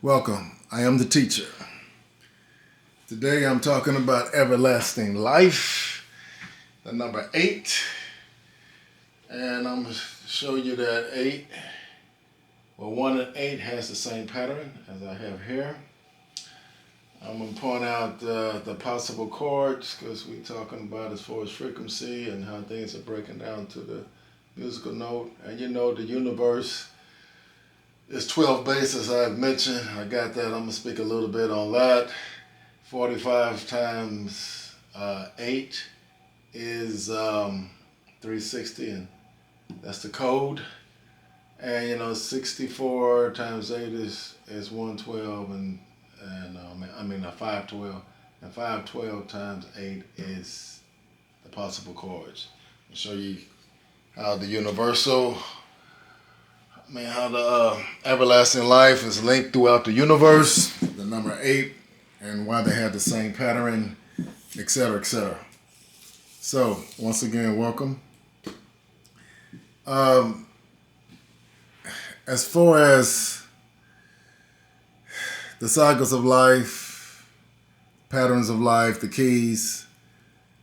Welcome. I am the teacher. Today I'm talking about everlasting life, the number 8. And I'm going to show you that 8, 1 and 8 has the same pattern as I have here. I'm going to point out the possible chords because we're talking about as far as frequency and how things are breaking down to the musical note. And you know the universe is 12 bases I've mentioned. I got that. I'm going to speak a little bit on that. 45 times 8 is 360, and that's the code. And 64 times 8 is 112, and 512, and 512 times 8 is the possible chords. I'll show you how the how the everlasting life is linked throughout the universe, the number 8, and why they have the same pattern, etc., etc. So, once again, welcome. As far as the cycles of life, patterns of life, the keys,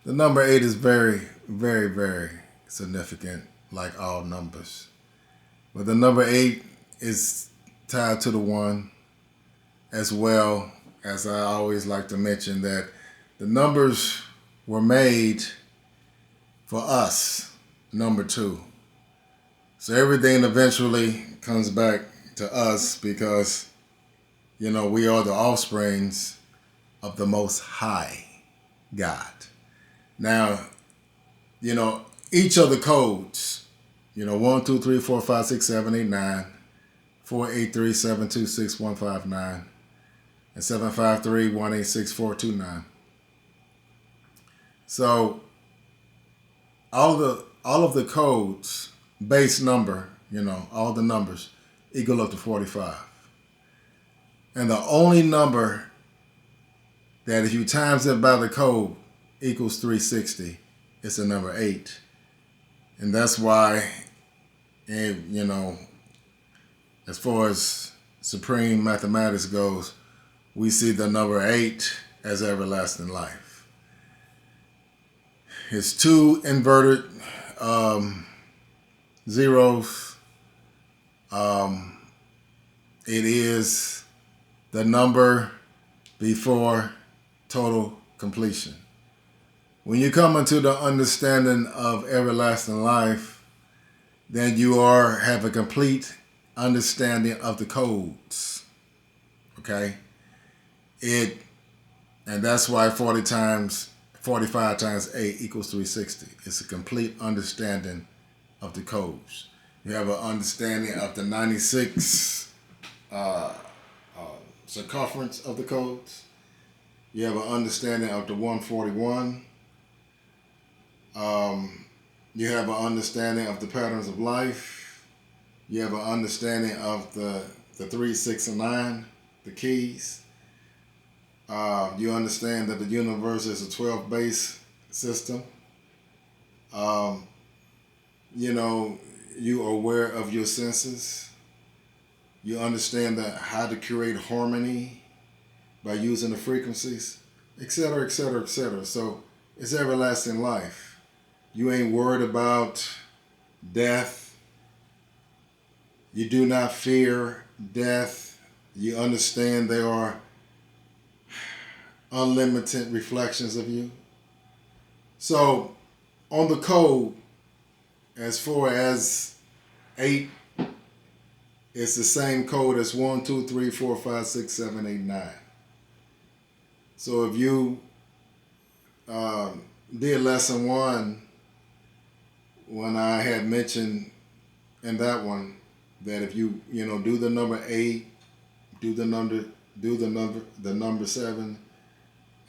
the number 8 is very, very, very significant, like all numbers. But the number 8 is tied to the 1, as well as I always like to mention that the numbers were made for us, number 2. So everything eventually comes back to us because, we are the offsprings of the Most High God. Now, each of the codes, 1, 2, 3, 4, 5, 6, 7, 8, 9, 4, 8, 3, 7, 2, 6, 1, 5, 9, and 7, 5, 3, 1, 8, 6, 4, 2, 9. So all of the codes, base number, all the numbers equal up to 45. And the only number that if you times it by the code equals 360, it's the number 8. And that's why, as far as supreme mathematics goes, we see the number 8 as everlasting life. It's 2 inverted zeros. It is the number before total completion. When you come into the understanding of everlasting life, then you have a complete understanding of the codes. Okay? And that's why 45 times 8 equals 360. It's a complete understanding of the codes. You have an understanding of the 96 circumference of the codes. You have an understanding of the 141. You have an understanding of the patterns of life. You have an understanding of the 3, 6, and 9, the keys. You understand that the universe is a 12-base system. You are aware of your senses. You understand how to create harmony by using the frequencies, etc., etc., etc. So it's everlasting life. You ain't worried about death. You do not fear death. You understand there are unlimited reflections of you. So on the code, as far as 8, it's the same code as 1, 2, 3, 4, 5, 6, 7, 8, 9. So if you did lesson 1, when I had mentioned in that one that if you do the number 8, do the number 7,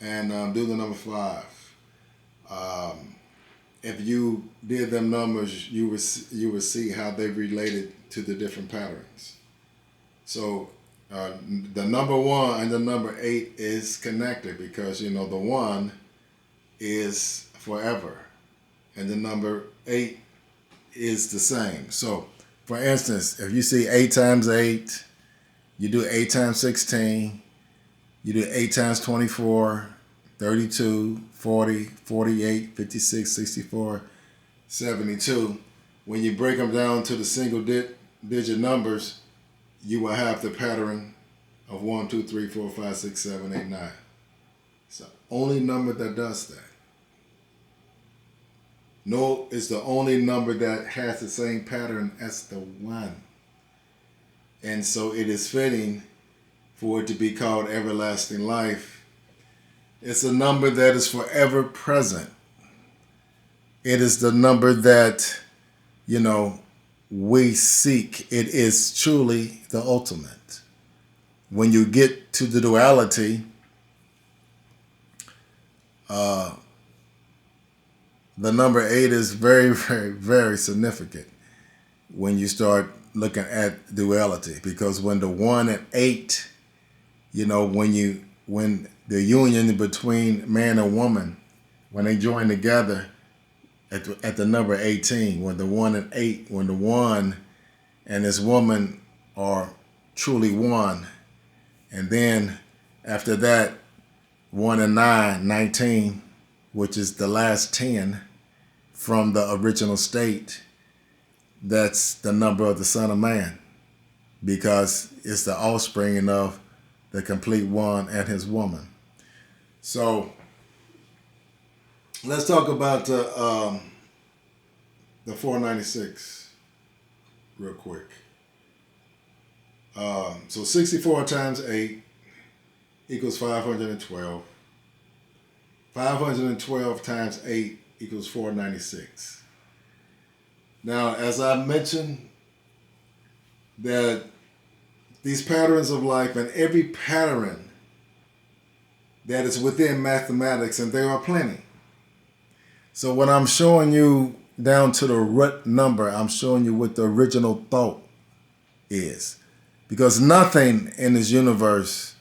and do the number 5. If you did them numbers, you would see how they related to the different patterns. So the number 1 and the number 8 is connected because the 1 is forever, and the number 8 is the same. So, for instance, if you see 8 times 8, You do 8 times 16. You do 8 times 24, 32, 40, 48, 56, 64, 72. When you break them down to the single digit numbers, you will have the pattern of 1, 2, 3, 4, 5, 6, 7, 8, 9. It's the only number that does that. No, it's the only number that has the same pattern as the 1. And so it is fitting for it to be called everlasting life. It's a number that is forever present. It is the number that, we seek. It is truly the ultimate. When you get to the duality, the number 8 is very, very, very significant when you start looking at duality, because when the 1 and 8, when the union between man and woman, when they join together at the number 18, when the 1 and 8, when the 1 and this woman are truly one, and then after that, 1 and 9, 19, which is the last 10 from the original state, that's the number of the Son of Man, because it's the offspring of the complete one and his woman. So let's talk about the 496 real quick. So 64 times 8 equals 512. 512 times 8 equals 496. Now, as I mentioned, that these patterns of life, and every pattern that is within mathematics, and there are plenty. So when I'm showing you down to the root number, I'm showing you what the original thought is. Because nothing in this universe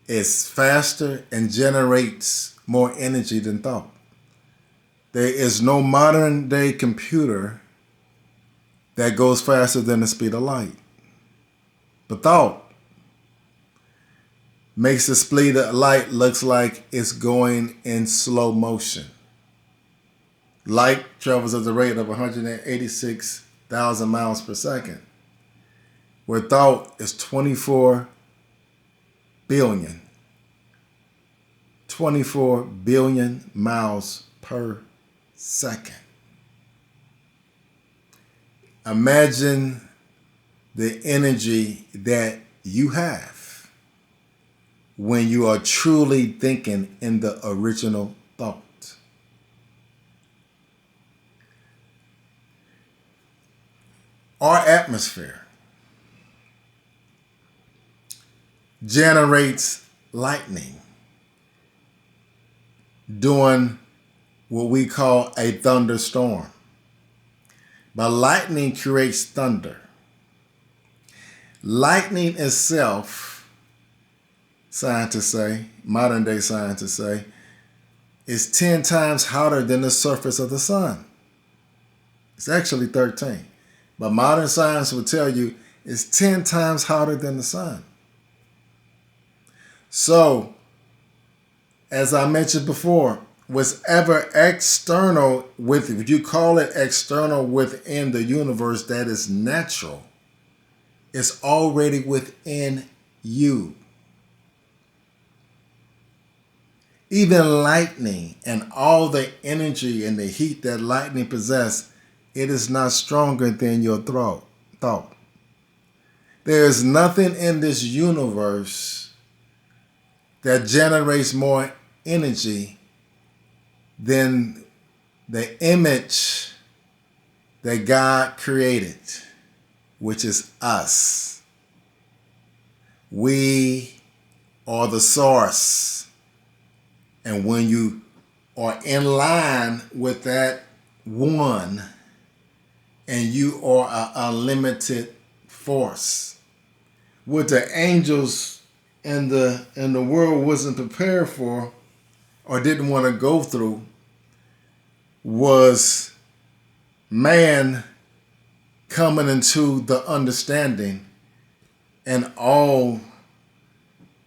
is faster and generates more energy than thought. There is no modern day computer that goes faster than the speed of light. But thought makes the speed of light looks like it's going in slow motion. Light travels at the rate of 186,000 miles per second, where thought is 24 billion. 24 billion miles per second. Imagine the energy that you have when you are truly thinking in the original thought. Our atmosphere generates lightning during what we call a thunderstorm. But lightning creates thunder. Lightning itself, scientists say, modern day scientists say, is 10 times hotter than the surface of the sun. It's actually 13. But modern science will tell you it's 10 times hotter than the sun. So, as I mentioned before, whatever external, if you call it external within the universe that is natural, it's already within you. Even lightning and all the energy and the heat that lightning possesses, it is not stronger than your thought. There is nothing in this universe that generates more energy than the image that God created, which is us. We are the source. And when you are in line with that one, and you are an unlimited force, what the angels in the world wasn't prepared for or didn't want to go through was man coming into the understanding and all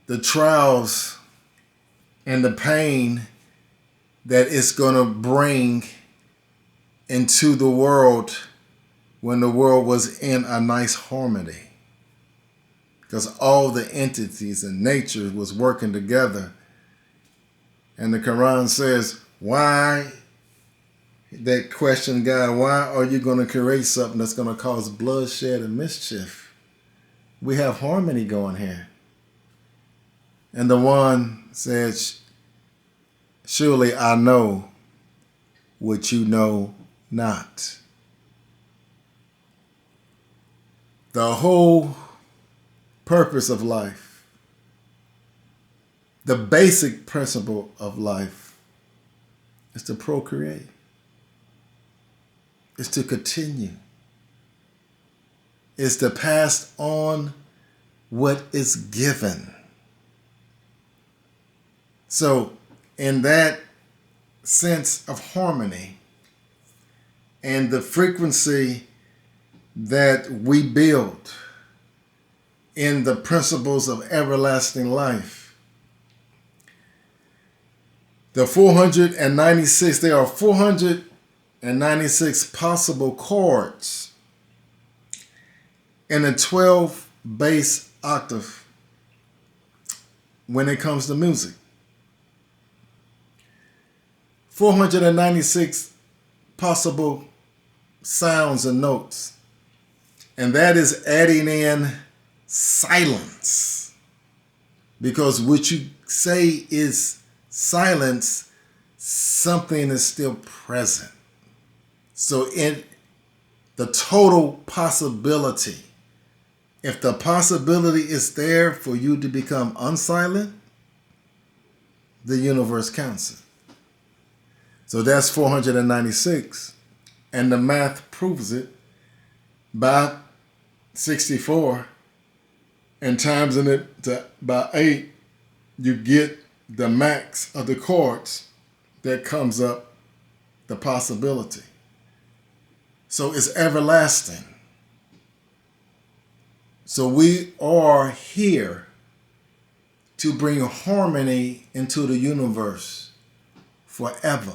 the trials and the pain that it's going to bring into the world when the world was in a nice harmony. Because all the entities and nature was working together. And the Quran says, why, that question, God, why are you going to create something that's going to cause bloodshed and mischief? We have harmony going here. And the one says, surely I know what you know not. The whole purpose of life, the basic principle of life, is to procreate. Is to continue. Is to pass on what is given. So, in that sense of harmony and the frequency that we build in the principles of everlasting life, there are 496 possible chords in a 12 bass octave when it comes to music. 496 possible sounds and notes. And that is adding in silence. Because what you say is silence, something is still present. So in the total possibility, if the possibility is there for you to become unsilent, the universe counts it. So that's 496. And the math proves it by 64 and times in it by 8, you get the max of the chords that comes up the possibility. So it's everlasting. So we are here to bring harmony into the universe forever.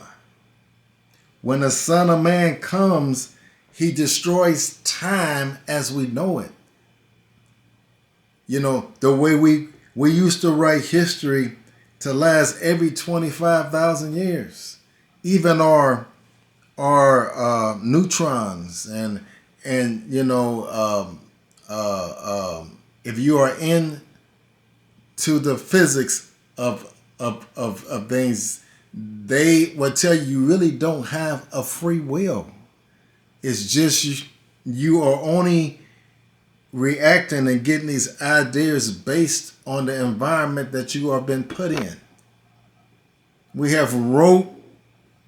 When the Son of Man comes, he destroys time as we know it. You know, the way we used to write history to last every 25,000 years. Even our neutrons and you know, if you are into the physics of things, they will tell you really don't have a free will. It's just you are only reacting and getting these ideas based on the environment that you have been put in. We have wrote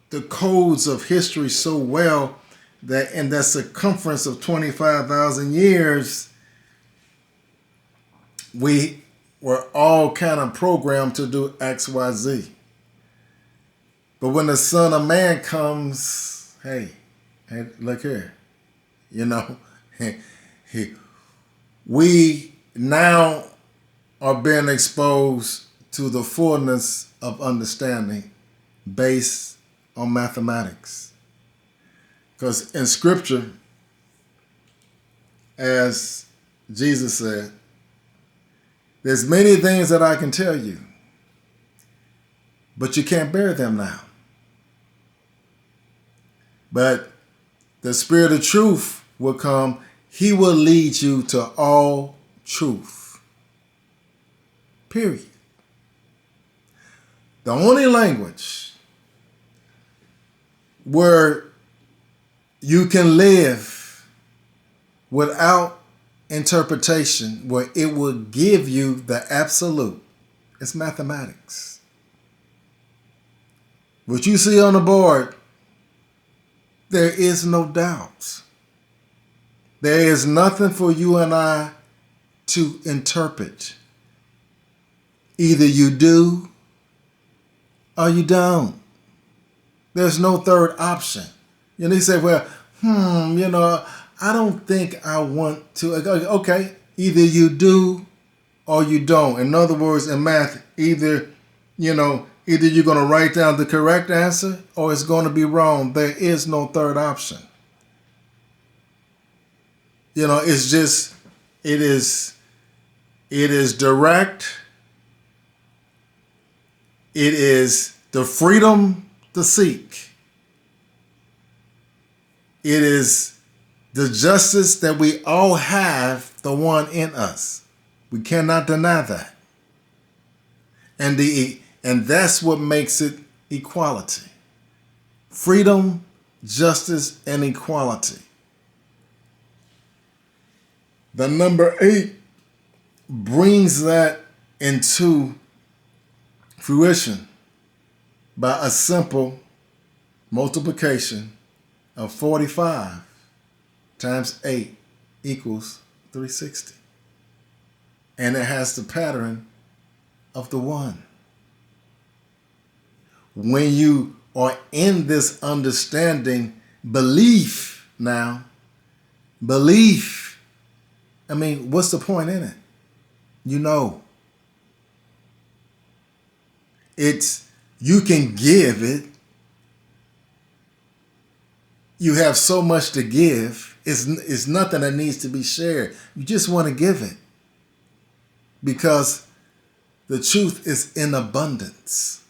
the codes of history so well that in that circumference of 25,000 years, we were all kind of programmed to do X, Y, Z. But when the Son of Man comes, hey, look here, you know, we now are being exposed to the fullness of understanding based on mathematics. Because in Scripture, as Jesus said, there's many things that I can tell you, but you can't bear them now. But the Spirit of truth will come. He will lead you to all truth. Period. The only language where you can live without interpretation, where it will give you the absolute, is mathematics. What you see on the board, there is no doubt. There is nothing for you and I to interpret. Either you do or you don't. There's no third option. You know, you say, well, you know, I don't think I want to. Okay, Either you do or you don't. In other words, in math, either you're going to write down the correct answer or it's going to be wrong. There is no third option. It's just, it is direct. It is the freedom to seek. It is the justice that we all have, the one in us. We cannot deny that. And that's what makes it equality. Freedom, justice, and equality. The number 8 brings that into fruition by a simple multiplication of 45 times 8 equals 360. And it has the pattern of the 1. When you are in this understanding, belief, what's the point in it? You can give it. You have so much to give. It's nothing that needs to be shared. You just want to give it. Because the truth is in abundance.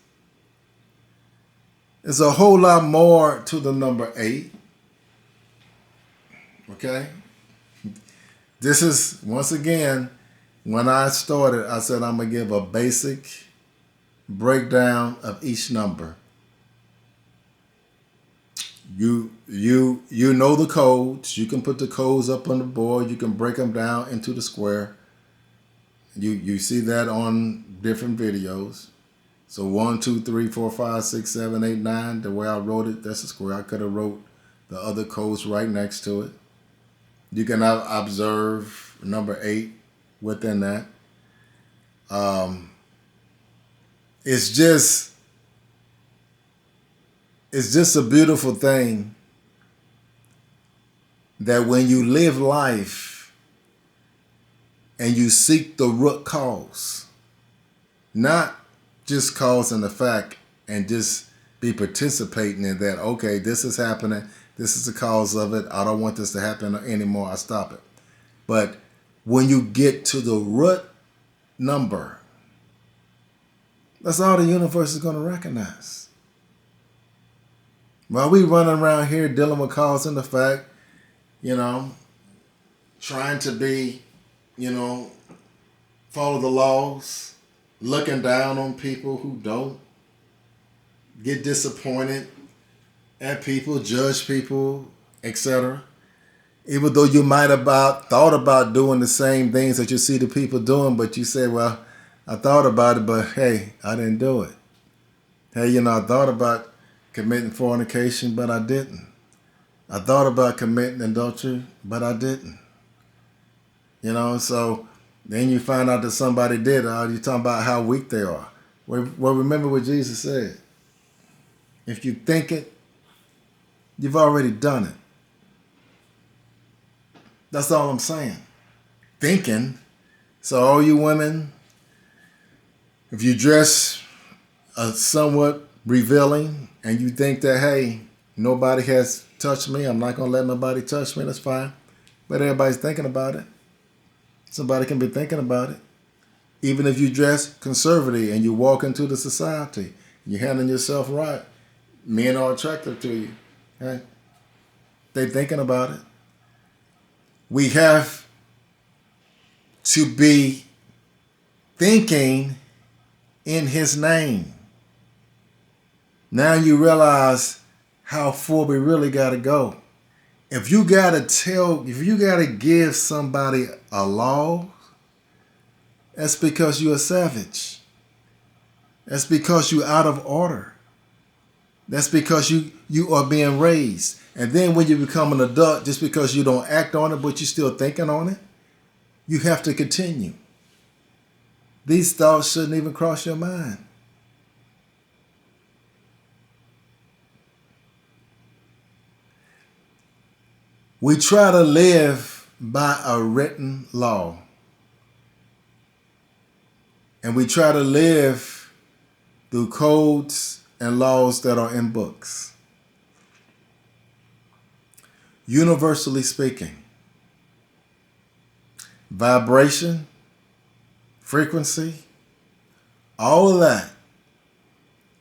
There's a whole lot more to the number 8. Okay? This is, once again, when I started, I said I'm going to give a basic breakdown of each number. You know the codes. You can put the codes up on the board. You can break them down into the square. You see that on different videos. So 1, 2, 3, 4, 5, 6, 7, 8, 9. The way I wrote it, that's a square. I could have wrote the other codes right next to it. You can observe number 8 within that. It's just a beautiful thing that when you live life and you seek the root cause, not just cause and effect and just be participating in that, okay, this is happening, this is the cause of it, I don't want this to happen anymore, I stop it. But when you get to the root number, that's all the universe is going to recognize. While we running around here dealing with cause and effect, trying to be, follow the laws, looking down on people who don't, get disappointed at people, judge people, etc. Even though you might have thought about doing the same things that you see the people doing, but you say, well, I thought about it, but hey, I didn't do it. Hey, I thought about committing fornication, but I didn't. I thought about committing adultery, but I didn't. So then you find out that somebody did. You're talking about how weak they are. Well, remember what Jesus said. If you think it, you've already done it. That's all I'm saying. Thinking. So all you women, if you dress somewhat revealing and you think that, hey, nobody has touched me, I'm not going to let nobody touch me, that's fine. But everybody's thinking about it. Somebody can be thinking about it. Even if you dress conservative and you walk into the society, you're handling yourself right, men are attractive to you. Right? They're thinking about it. We have to be thinking in his name. Now you realize how far we really got to go. If you got to give somebody a law, that's because you're a savage. That's because you're out of order. That's because you are being raised. And then when you become an adult, just because you don't act on it, but you're still thinking on it, you have to continue. These thoughts shouldn't even cross your mind. We try to live by a written law. And we try to live through codes and laws that are in books. Universally speaking, vibration, frequency, all of that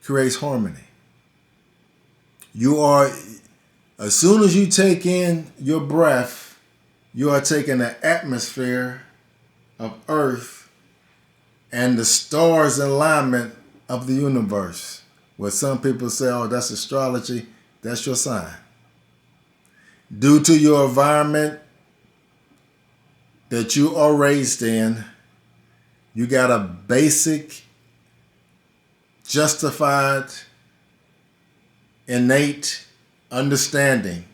creates harmony. As soon as you take in your breath, you are taking the atmosphere of Earth and the stars alignment of the universe. Where some people say, oh, that's astrology, that's your sign. Due to your environment that you are raised in, you got a basic, justified, innate understanding.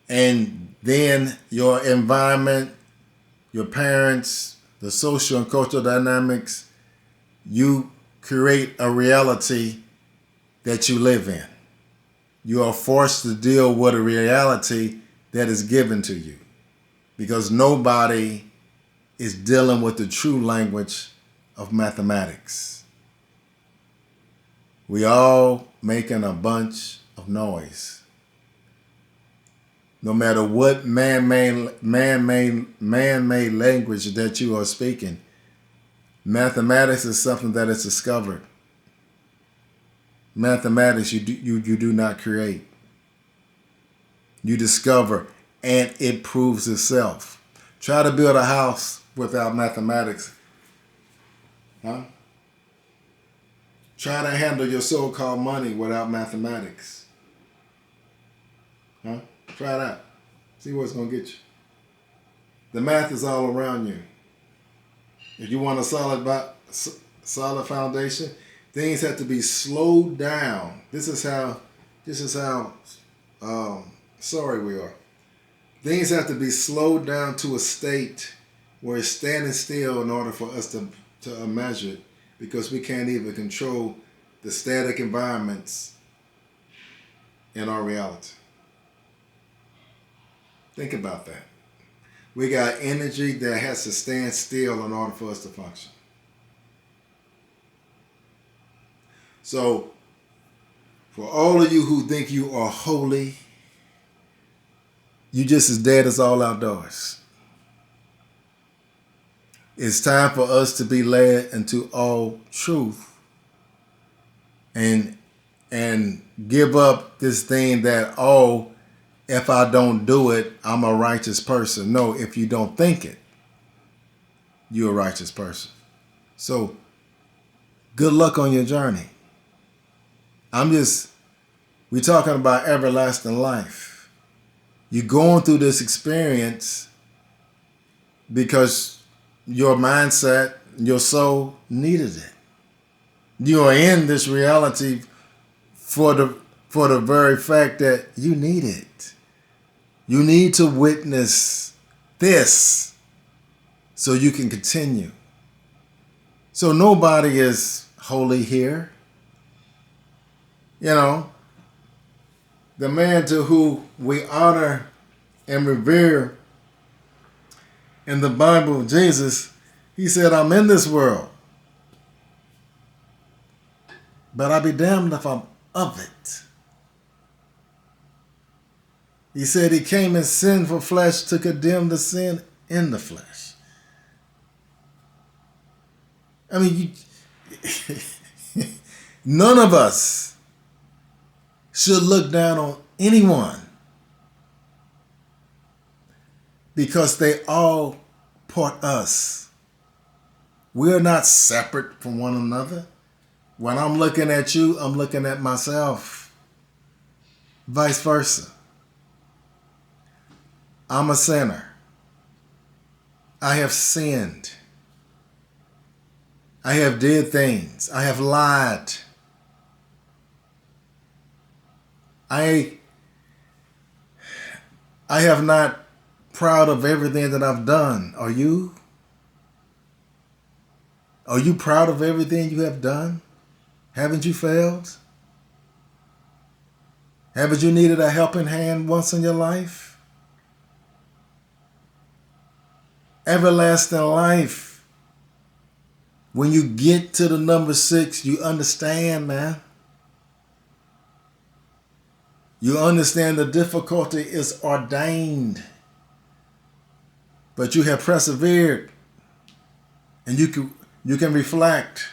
And then your environment, your parents, the social and cultural dynamics, you create a reality that you live in. You are forced to deal with a reality that is given to you because nobody is dealing with the true language of mathematics. We all making a bunch of noise. No matter what man-made language that you are speaking, mathematics is something that is discovered. Mathematics you do not create. You discover, and it proves itself. Try to build a house without mathematics. Huh? Try to handle your so-called money without mathematics. Huh? Try that. See what's going to get you. The math is all around you. If you want a solid foundation, things have to be slowed down. This is how sorry we are. Things have to be slowed down to a state where it's standing still in order for us to measure it, because we can't even control the static environments in our reality. Think about that. We got energy that has to stand still in order for us to function. So, for all of you who think you are holy, you just as dead as all outdoors. It's time for us to be led into all truth and give up this thing that, oh, if I don't do it, I'm a righteous person. No, if you don't think it, you're a righteous person. So, good luck on your journey. We're talking about everlasting life. You're going through this experience because your mindset, your soul needed it. You are in this reality for the very fact that you need it. You need to witness this so you can continue. So nobody is holy here. You know, the man to who we honor and revere in the Bible, Jesus, he said, I'm in this world, but I'll be damned if I'm of it. He said he came in sinful flesh to condemn the sin in the flesh. I mean, none of us should look down on anyone because they all part us. We're not separate from one another. When I'm looking at you, I'm looking at myself. Vice versa. I'm a sinner. I have sinned. I have did things. I have lied. I have not proud of everything that I've done. Are you? Are you proud of everything you have done? Haven't you failed? Haven't you needed a helping hand once in your life? Everlasting life When you get to the number 6, you understand, man. You understand the difficulty is ordained. But you have persevered. And you can reflect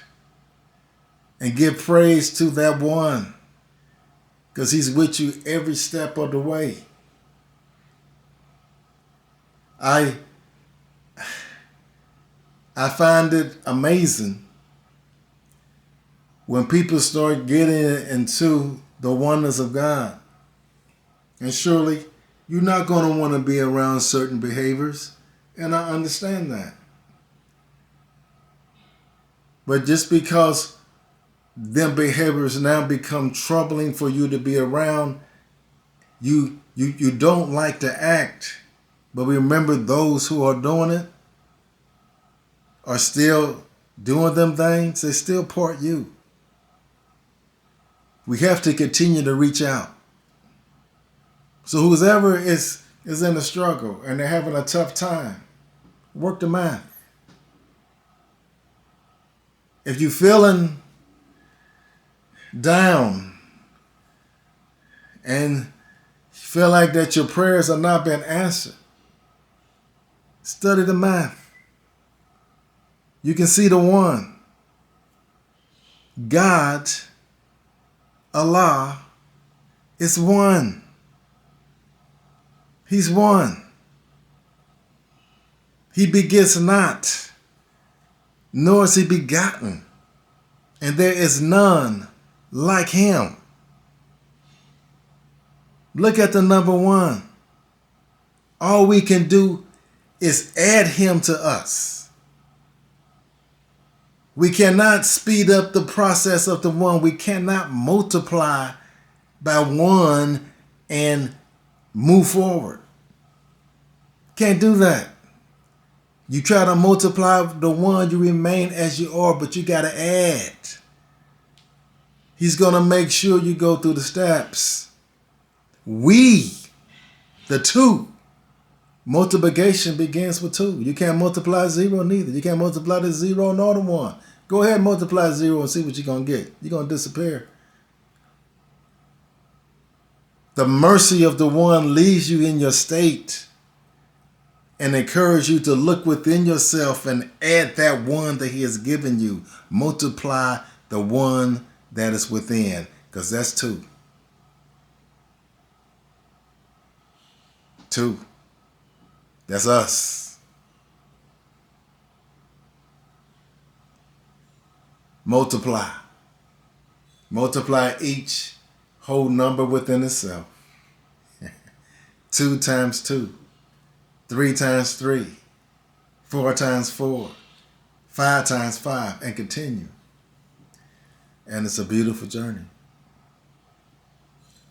and give praise to that one, because he's with you every step of the way. I find it amazing when people start getting into the oneness of God. And surely you're not going to want to be around certain behaviors, and I understand that. But just because them behaviors now become troubling for you to be around, you don't like to act. But remember, those who are doing it are still doing them things. They still part you. We have to continue to reach out. So whoever is in a struggle and they're having a tough time, work the math. If you're feeling down and feel like that your prayers are not being answered, study the math. You can see the one. God, Allah, is one. He's one. He begets not, nor is he begotten, and there is none like him. Look at the number 1. All we can do is add him to us. We cannot speed up the process of the one. We cannot multiply by 1 and move forward. Can't do that. You try to multiply the 1, you remain as you are, but you got to add. He's going to make sure you go through the steps. We, the 2, multiplication begins with 2. You can't multiply 0 neither. You can't multiply the 0 nor the 1. Go ahead and multiply 0 and see what you're going to get. You're going to disappear. The mercy of the one leaves you in your state and encourage you to look within yourself and add that 1 that he has given you. Multiply the 1 that is within, because that's 2. 2. That's us. Multiply. Multiply each whole number within itself. 2 times 2. 3 times 3. 4 times 4. 5 times 5. And continue. And it's a beautiful journey.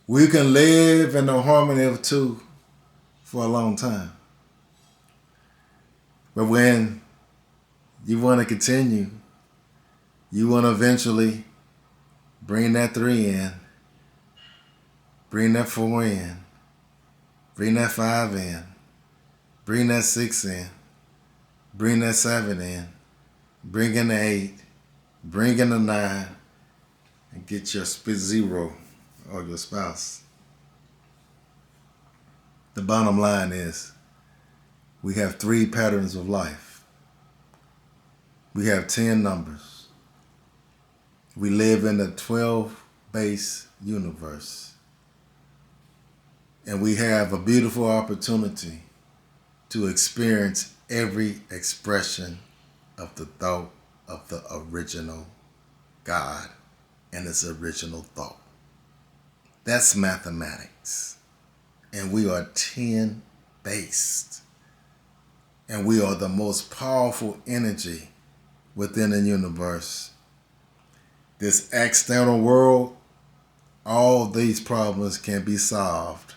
We can live in the harmony of 2 for a long time. But when you want to continue, you want to eventually bring that 3 in, bring that 4 in, bring that 5 in, bring that 6 in, bring that 7 in, bring in the 8, bring in the 9, and get your 0 or your spouse. The bottom line is we have 3 patterns of life. We have 10 numbers. We live in a 12-base universe. And we have a beautiful opportunity to experience every expression of the thought of the original God and its original thought. That's mathematics. And we are 10-based. And we are the most powerful energy within the universe. This external world, all these problems can be solved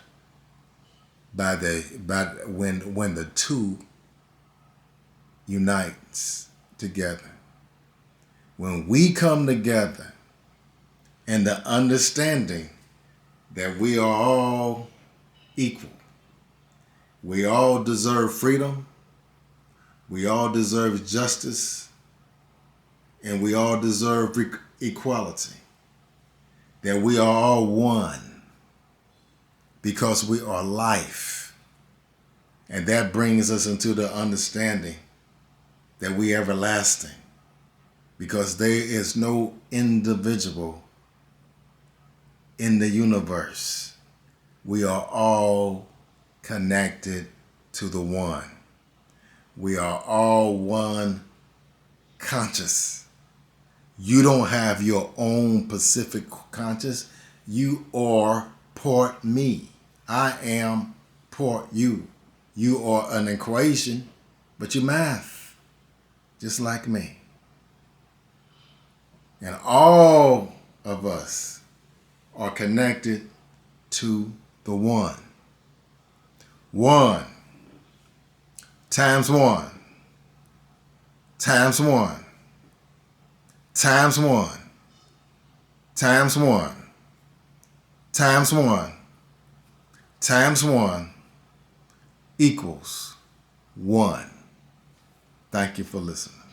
by when the 2 unites together. When we come together in the understanding that we are all equal. We all deserve freedom. We all deserve justice. and we all deserve equality. That we are all one because we are life. And that brings us into the understanding that we are everlasting, because there is no individual in the universe. We are all connected to the one. We are all one conscious. You don't have your own Pacific conscious. You are part me. I am part you. You are an equation, but you math, just like me. And all of us are connected to the one. One times one times one times one times one times one times one equals one. Thank you for listening.